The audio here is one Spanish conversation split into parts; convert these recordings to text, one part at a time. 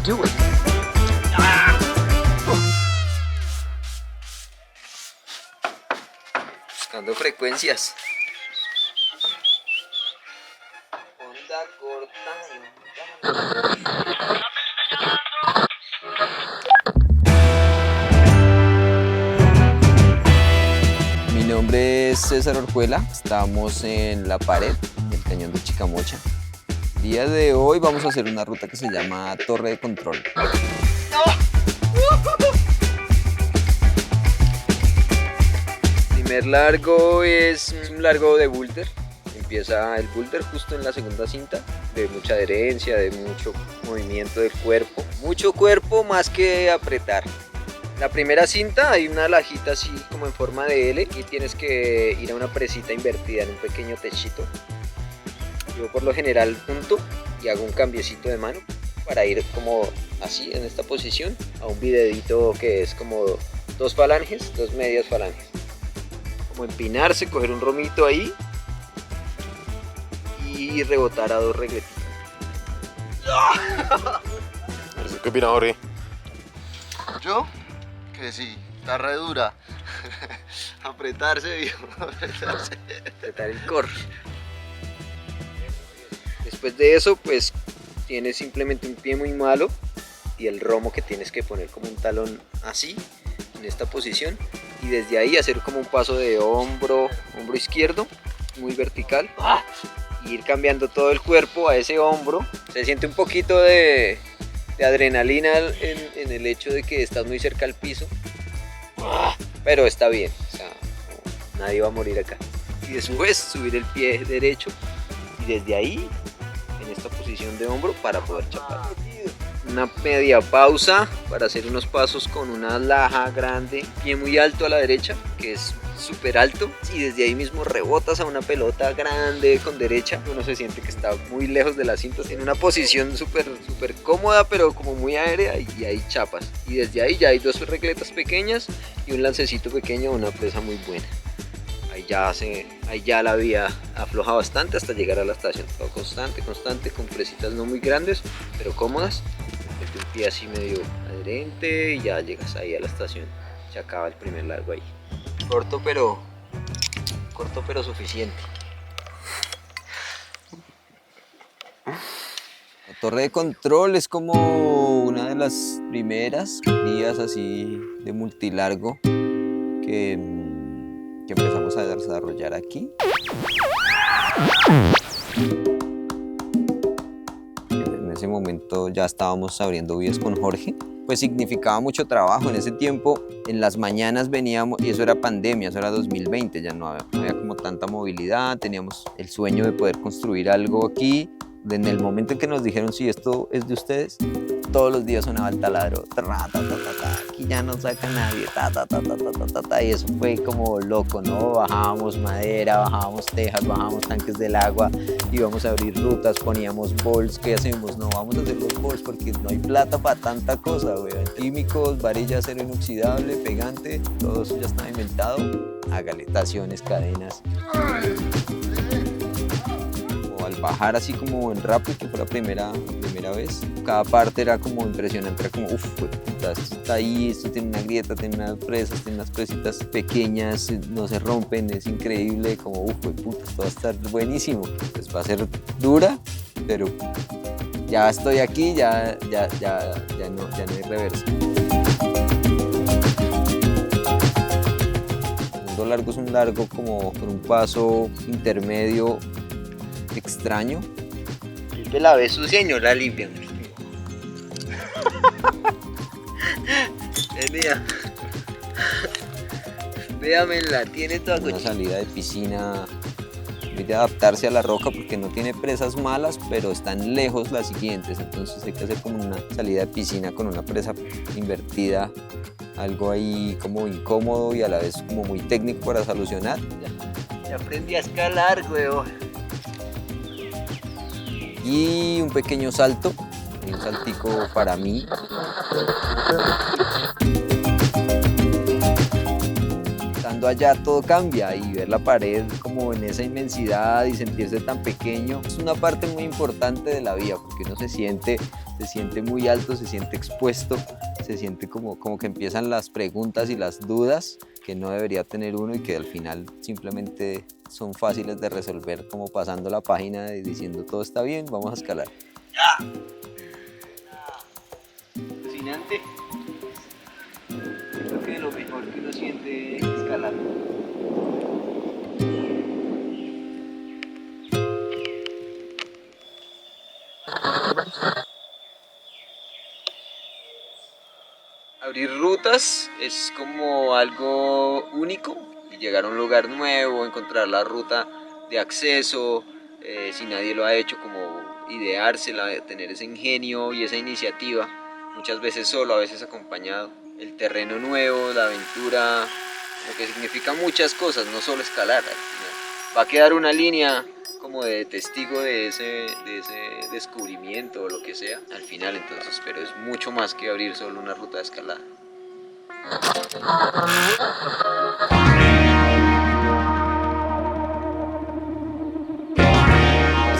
Do it. Buscando frecuencias. Onda corta y onda. Mi nombre es César Orjuela, estamos en la pared del cañón de Chicamocha. El día de hoy vamos a hacer una ruta que se llama Torre de Control. El primer largo es un largo de boulder. Empieza el boulder justo en la segunda cinta, de mucha adherencia, de mucho movimiento del cuerpo. Mucho cuerpo más que apretar. La primera cinta hay una lajita así como en forma de L y tienes que ir a una presita invertida en un pequeño techito. Yo por lo general punto y hago un cambiecito de mano para ir como así en esta posición a un videíto que es como dos falanges, dos medias falanges. Como empinarse, coger un romito ahí y rebotar a dos regletitas. ¿Qué opina Jorge? Yo, que sí, está re dura. Apretarse, viejo, apretarse. Apretar el core. Después de eso, pues tienes simplemente un pie muy malo y el romo que tienes que poner como un talón así, en esta posición, y desde ahí hacer como un paso de hombro izquierdo, muy vertical, y ir cambiando todo el cuerpo a ese hombro. Se siente un poquito de adrenalina en el hecho de que estás muy cerca al piso, pero está bien, o sea, nadie va a morir acá. Y después subir el pie derecho y desde ahí en esta posición de hombro para poder chapar. Una media pausa para hacer unos pasos con una laja grande, pie muy alto a la derecha, que es súper alto, y desde ahí mismo rebotas a una pelota grande con derecha. Uno se siente que está muy lejos de la cinta, en una posición súper cómoda, pero como muy aérea, y ahí chapas. Y desde ahí ya hay dos regletas pequeñas y un lancecito pequeño, una presa muy buena. Ahí ya la vía afloja bastante hasta llegar a la estación. Todo constante, con presitas no muy grandes, pero cómodas. Mete un pie así medio adherente y ya llegas ahí a la estación. Se acaba el primer largo ahí. Corto pero suficiente. La torre de control es como una de las primeras vías así de multilargo que empezamos a desarrollar aquí. En ese momento ya estábamos abriendo vías con Jorge. Pues significaba mucho trabajo. En ese tiempo, en las mañanas veníamos, y eso era pandemia, eso era 2020, ya no había como tanta movilidad, teníamos el sueño de poder construir algo aquí. En el momento en que nos dijeron, si esto es de ustedes, todos los días sonaba el taladro, aquí ya no saca nadie, y eso fue como loco, ¿no? Bajábamos madera, bajábamos tejas, bajábamos tanques del agua, íbamos a abrir rutas, poníamos bols. ¿Qué hacemos? No, vamos a hacer los bols porque no hay plata para tanta cosa, weón. Químicos, varilla, acero inoxidable, pegante, todo eso ya estaba inventado. Hágale, estaciones, cadenas. Al bajar así como en rápido, que fue la primera vez, cada parte era como impresionante, era como puta, esto está ahí, esto tiene una grieta, tiene unas presas, tiene unas presitas pequeñas, no se rompen, es increíble, como puta, esto va a estar buenísimo. Pues va a ser dura, pero ya estoy aquí, ya no hay reversa. El segundo largo es un largo como con un paso intermedio extraño. Limpia la ve sucia y no la limpian. Mira. Véamela, tiene toda una salida de piscina. Hay de adaptarse a la roca porque no tiene presas malas, pero están lejos las siguientes. Entonces hay que hacer como una salida de piscina con una presa invertida. Algo ahí como incómodo y a la vez como muy técnico para solucionar. Ya aprendí a escalar, weón. Y un pequeño salto, un saltico para mí. Estando estando allá todo cambia y ver la pared como en esa inmensidad y sentirse tan pequeño es una parte muy importante de la vida, porque uno se siente muy alto, se siente expuesto, se siente como que empiezan las preguntas y las dudas que no debería tener uno y que al final simplemente son fáciles de resolver, como pasando la página y diciendo todo está bien, vamos a escalar. Fascinante. Creo que lo mejor que uno siente escalando. Abrir rutas es como algo único y llegar a un lugar nuevo, encontrar la ruta de acceso, si nadie lo ha hecho, como ideársela, tener ese ingenio y esa iniciativa, muchas veces solo, a veces acompañado. El terreno nuevo, la aventura, lo que significa muchas cosas, no solo escalar. Al final va a quedar una línea como de testigo de ese descubrimiento o lo que sea al final, entonces, pero es mucho más que abrir solo una ruta de escalada.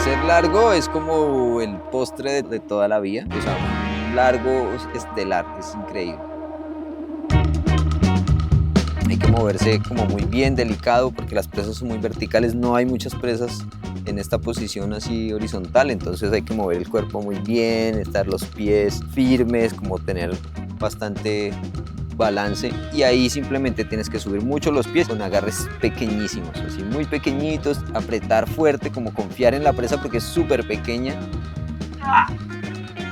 Ser largo es como el postre de toda la vía, o sea, un largo estelar, es increíble. Hay que moverse como muy bien, delicado, porque las presas son muy verticales, no hay muchas presas en esta posición así horizontal, entonces hay que mover el cuerpo muy bien, estar los pies firmes, como tener bastante balance, y ahí simplemente tienes que subir mucho los pies con agarres pequeñísimos, así muy pequeñitos, apretar fuerte, como confiar en la presa porque es súper pequeña.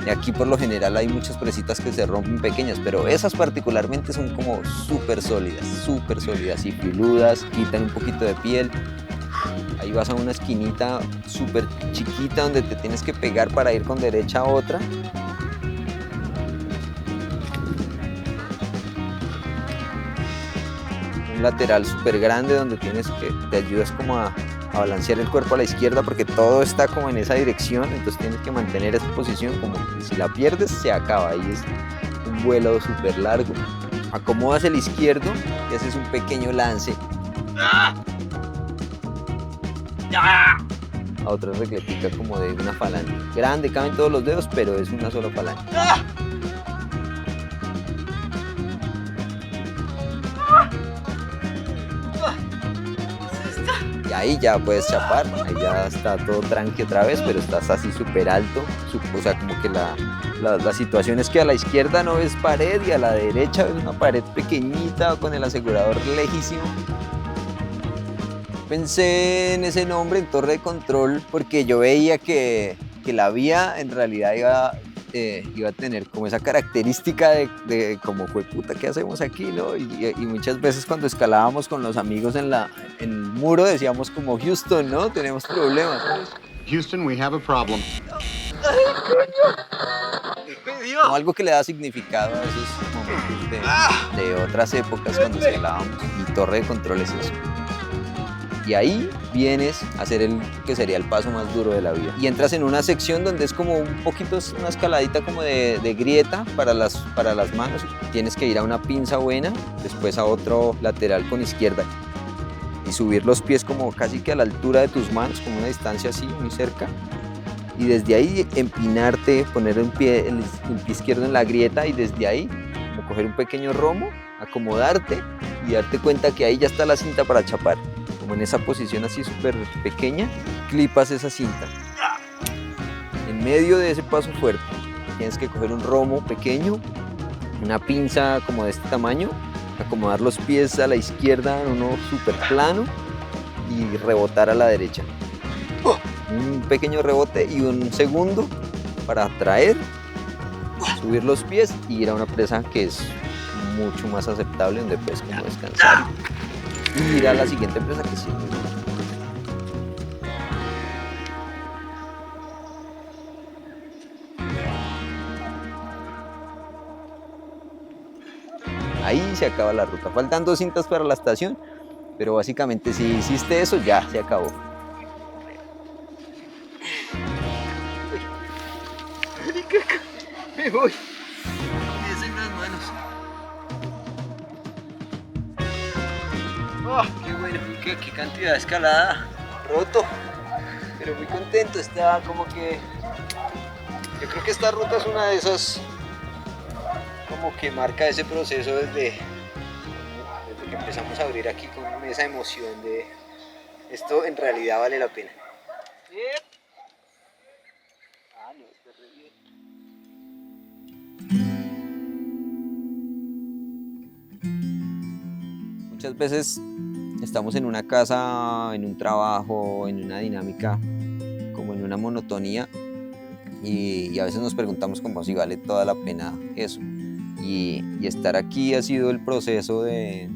Y aquí por lo general hay muchas presitas que se rompen pequeñas, pero esas particularmente son como súper sólidas y filudas, quitan un poquito de piel. Ahí vas a una esquinita súper chiquita donde te tienes que pegar para ir con derecha a otra. Un lateral súper grande donde te ayudas como a balancear el cuerpo a la izquierda porque todo está como en esa dirección, entonces tienes que mantener esa posición, como que si la pierdes se acaba, ahí es un vuelo súper largo. Acomodas el izquierdo y haces un pequeño lance a otra regletica como de una falange grande, caben todos los dedos, pero es una sola falange. Y ahí ya puedes chapar, ahí ya está todo tranqui otra vez, pero estás así súper alto, o sea, como que la situación es que a la izquierda no ves pared y a la derecha ves una pared pequeñita con el asegurador lejísimo. Pensé en ese nombre, en Torre de Control, porque yo veía que la vía en realidad iba a tener como esa característica de como fue puta, ¿qué hacemos aquí? ¿No? Y muchas veces cuando escalábamos con los amigos en el muro decíamos como Houston, ¿no? Tenemos problemas. Houston, we have a problem. Como algo que le da significado a esos momentos de otras épocas cuando escalábamos. Y Torre de Control es eso. Y ahí vienes a hacer el que sería el paso más duro de la vida. Y entras en una sección donde es como un poquito, una escaladita como de grieta para las manos. Tienes que ir a una pinza buena, después a otro lateral con izquierda y subir los pies como casi que a la altura de tus manos, como una distancia así, muy cerca. Y desde ahí empinarte, poner el pie izquierdo en la grieta y desde ahí como coger un pequeño romo, acomodarte y darte cuenta que ahí ya está la cinta para chapar. Como en esa posición así súper pequeña, clipas esa cinta. En medio de ese paso fuerte, tienes que coger un romo pequeño, una pinza como de este tamaño, acomodar los pies a la izquierda en uno súper plano y rebotar a la derecha. Un pequeño rebote y un segundo para traer, subir los pies y ir a una presa que es mucho más aceptable, donde puedes como descansar. Y ir a la siguiente empresa que sí. Ahí se acaba la ruta. Faltan 2 cintas para la estación, pero básicamente si hiciste eso ya se acabó. Me voy. Me hacen las manos. Oh, qué bueno, qué cantidad de escalada. Roto, pero muy contento. Está como que... Yo creo que esta ruta es una de esas como que marca ese proceso desde que empezamos a abrir aquí con esa emoción de esto en realidad vale la pena. Ah, no, está re bien. Muchas veces estamos en una casa, en un trabajo, en una dinámica, como en una monotonía y a veces nos preguntamos como si vale toda la pena eso. Y estar aquí ha sido el proceso de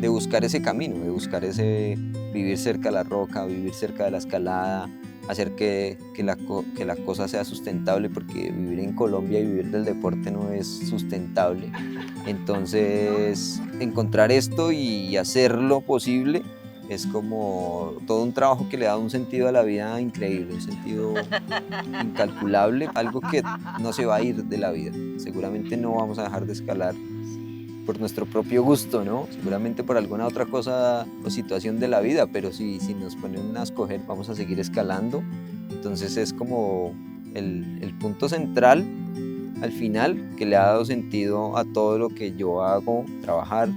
buscar ese camino, de buscar ese vivir cerca de la roca, vivir cerca de la escalada, hacer que la cosa sea sustentable, porque vivir en Colombia y vivir del deporte no es sustentable. Entonces, encontrar esto y hacerlo posible es como todo un trabajo que le da un sentido a la vida increíble, un sentido incalculable, algo que no se va a ir de la vida. Seguramente no vamos a dejar de escalar por nuestro propio gusto, ¿no? Seguramente por alguna otra cosa o situación de la vida, pero si nos ponen a escoger, vamos a seguir escalando. Entonces es como el punto central al final que le ha dado sentido a todo lo que yo hago, trabajar,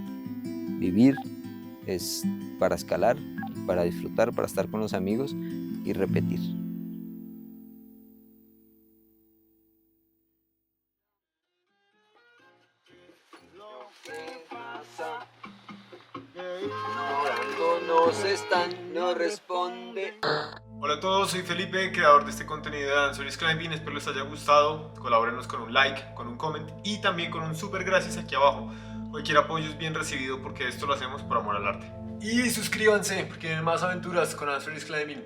vivir, es para escalar, para disfrutar, para estar con los amigos y repetir. No responde. Hola a todos, soy Felipe, creador de este contenido de Danceries Climbing. Espero les haya gustado. Colabórenos con un like, con un comment y también con un súper gracias aquí abajo. Cualquier apoyo es bien recibido porque esto lo hacemos por amor al arte. Y suscríbanse porque vienen más aventuras con Danceries Climbing.